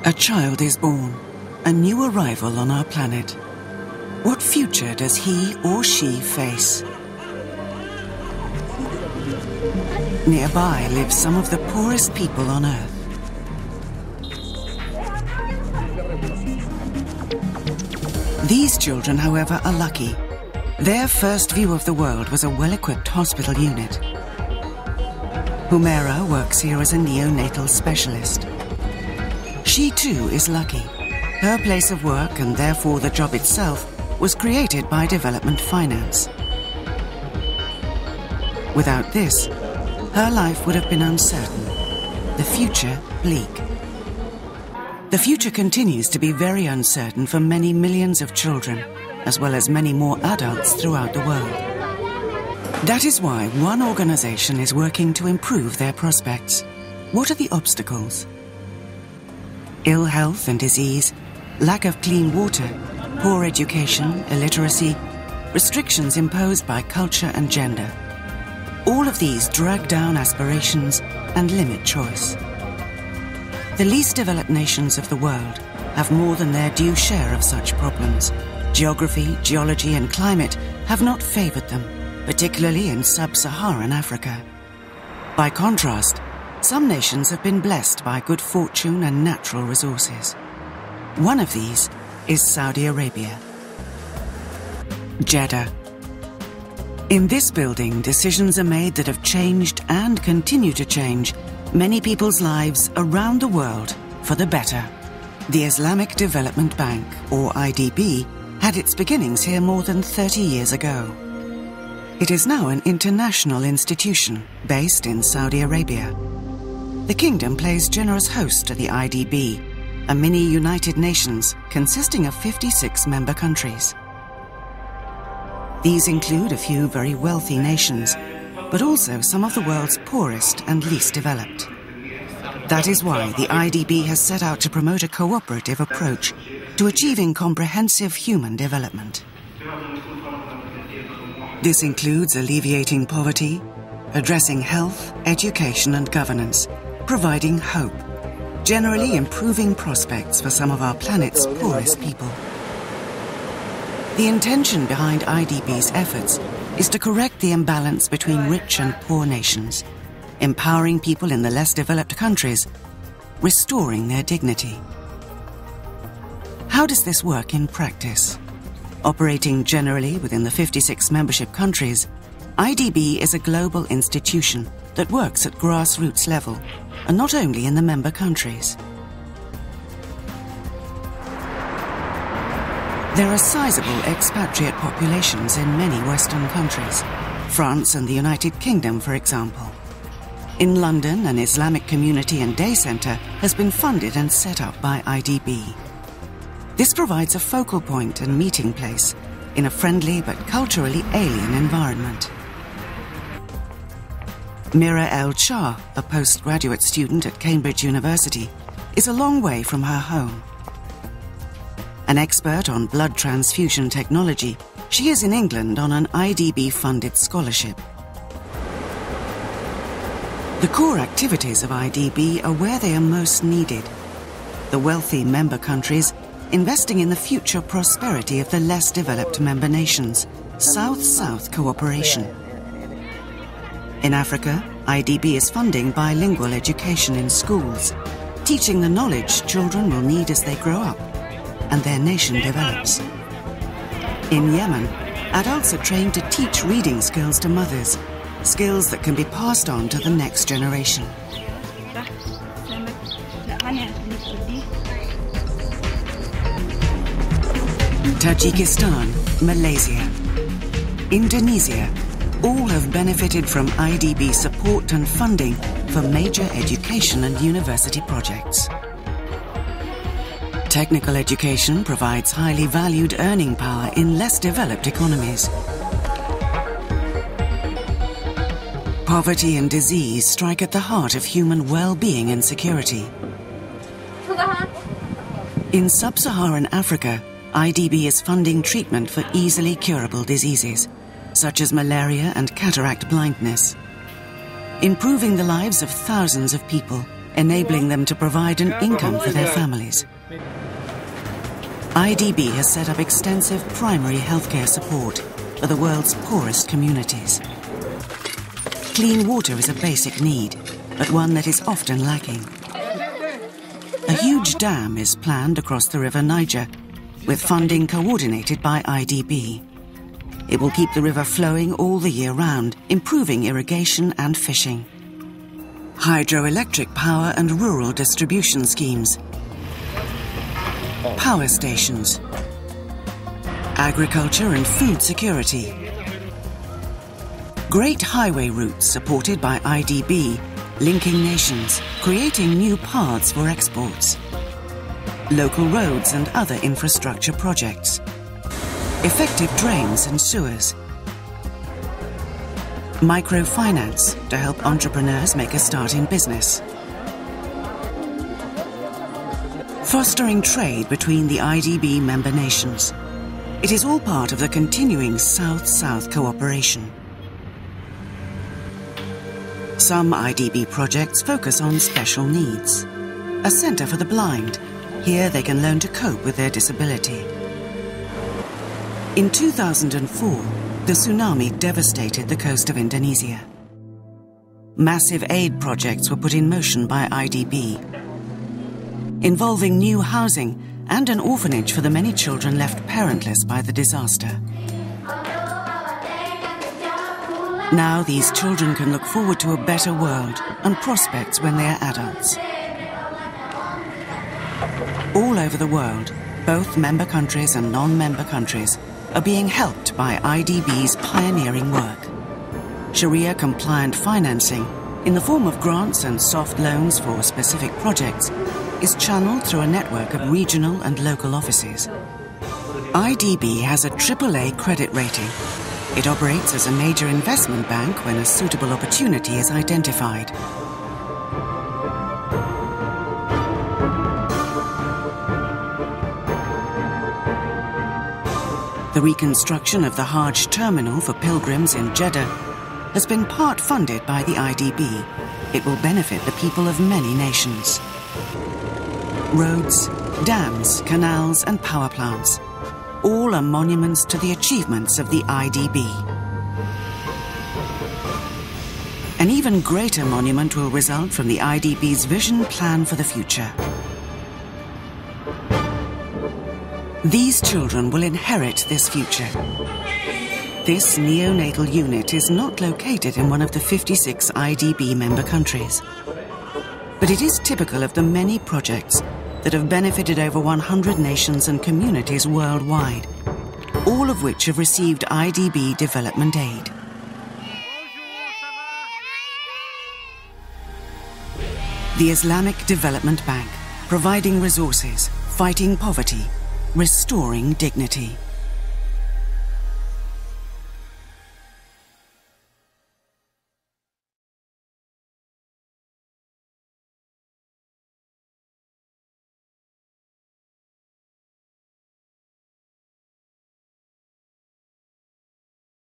A child is born, a new arrival on our planet. What future does he or she face? Nearby live some of the poorest people on Earth. These children, however, are lucky. Their first view of the world was a well-equipped hospital unit. Humera works here as a neonatal specialist. She too is lucky. Her place of work, and therefore the job itself, was created by development finance. Without this, her life would have been uncertain, the future bleak. The future continues to be very uncertain for many millions of children, as well as many more adults throughout the world. That is why one organization is working to improve their prospects. What are the obstacles? Ill health and disease, lack of clean water, poor education, illiteracy, restrictions imposed by culture and gender. All of these drag down aspirations and limit choice. The least developed nations of the world have more than their due share of such problems. Geography, geology, and climate have not favored them, particularly in sub-Saharan Africa. By contrast, some nations have been blessed by good fortune and natural resources. One of these is Saudi Arabia. Jeddah. In this building, decisions are made that have changed and continue to change many people's lives around the world for the better. The Islamic Development Bank, or IDB, had its beginnings here more than 30 years ago. It is now an international institution based in Saudi Arabia. The kingdom plays generous host to the IDB, a mini United Nations consisting of 56 member countries. These include a few very wealthy nations, but also some of the world's poorest and least developed. That is why the IDB has set out to promote a cooperative approach to achieving comprehensive human development. This includes alleviating poverty, addressing health, education and governance, providing hope, generally improving prospects for some of our planet's poorest people. The intention behind IDB's efforts is to correct the imbalance between rich and poor nations, empowering people in the less developed countries, restoring their dignity. How does this work in practice? Operating generally within the 56 membership countries, IDB is a global institution that works at grassroots level, and not only in the member countries. There are sizable expatriate populations in many Western countries, France and the United Kingdom, for example. In London, an Islamic community and day centre has been funded and set up by IDB. This provides a focal point and meeting place in a friendly but culturally alien environment. Mira El-Shah, a postgraduate student at Cambridge University, is a long way from her home. An expert on blood transfusion technology, she is in England on an IDB-funded scholarship. The core activities of IDB are where they are most needed. The wealthy member countries investing in the future prosperity of the less developed member nations, South-South cooperation. In Africa, IDB is funding bilingual education in schools, teaching the knowledge children will need as they grow up and their nation develops. In Yemen, adults are trained to teach reading skills to mothers, skills that can be passed on to the next generation. Tajikistan, Malaysia, Indonesia, all have benefited from IDB support and funding for major education and university projects. Technical education provides highly valued earning power in less developed economies. Poverty and disease strike at the heart of human well-being and security. In sub-Saharan Africa, IDB is funding treatment for easily curable diseases, such as malaria and cataract blindness. Improving the lives of thousands of people enabling them to provide an income for their families. IDB has set up extensive primary healthcare support for the world's poorest communities. Clean water is a basic need, but one that is often lacking. A huge dam is planned across the River Niger, with funding coordinated by IDB. It will keep the river flowing all the year round, improving irrigation and fishing. Hydroelectric power and rural distribution schemes. Power stations. Agriculture and food security. Great highway routes supported by IDB, linking nations, creating new paths for exports. Local roads and other infrastructure projects. Effective drains and sewers. Microfinance to help entrepreneurs make a start in business. Fostering trade between the IDB member nations. It is all part of the continuing South-South cooperation. Some IDB projects focus on special needs. A centre for the blind. Here they can learn to cope with their disability. In 2004, the tsunami devastated the coast of Indonesia. Massive aid projects were put in motion by IDB, involving new housing and an orphanage for the many children left parentless by the disaster. Now these children can look forward to a better world and prospects when they are adults. All over the world, both member countries and non-member countries are being helped by IDB's pioneering work. Sharia-compliant financing, in the form of grants and soft loans for specific projects, is channeled through a network of regional and local offices. IDB has a AAA credit rating. It operates as a major investment bank when a suitable opportunity is identified. The reconstruction of the Hajj terminal for pilgrims in Jeddah has been part funded by the IDB. It will benefit the people of many nations. Roads, dams, canals and power plants, all are monuments to the achievements of the IDB. An even greater monument will result from the IDB's vision plan for the future. These children will inherit this future. This neonatal unit is not located in one of the 56 IDB member countries, but it is typical of the many projects that have benefited over 100 nations and communities worldwide, all of which have received IDB development aid. The Islamic Development Bank, providing resources, fighting poverty, restoring dignity.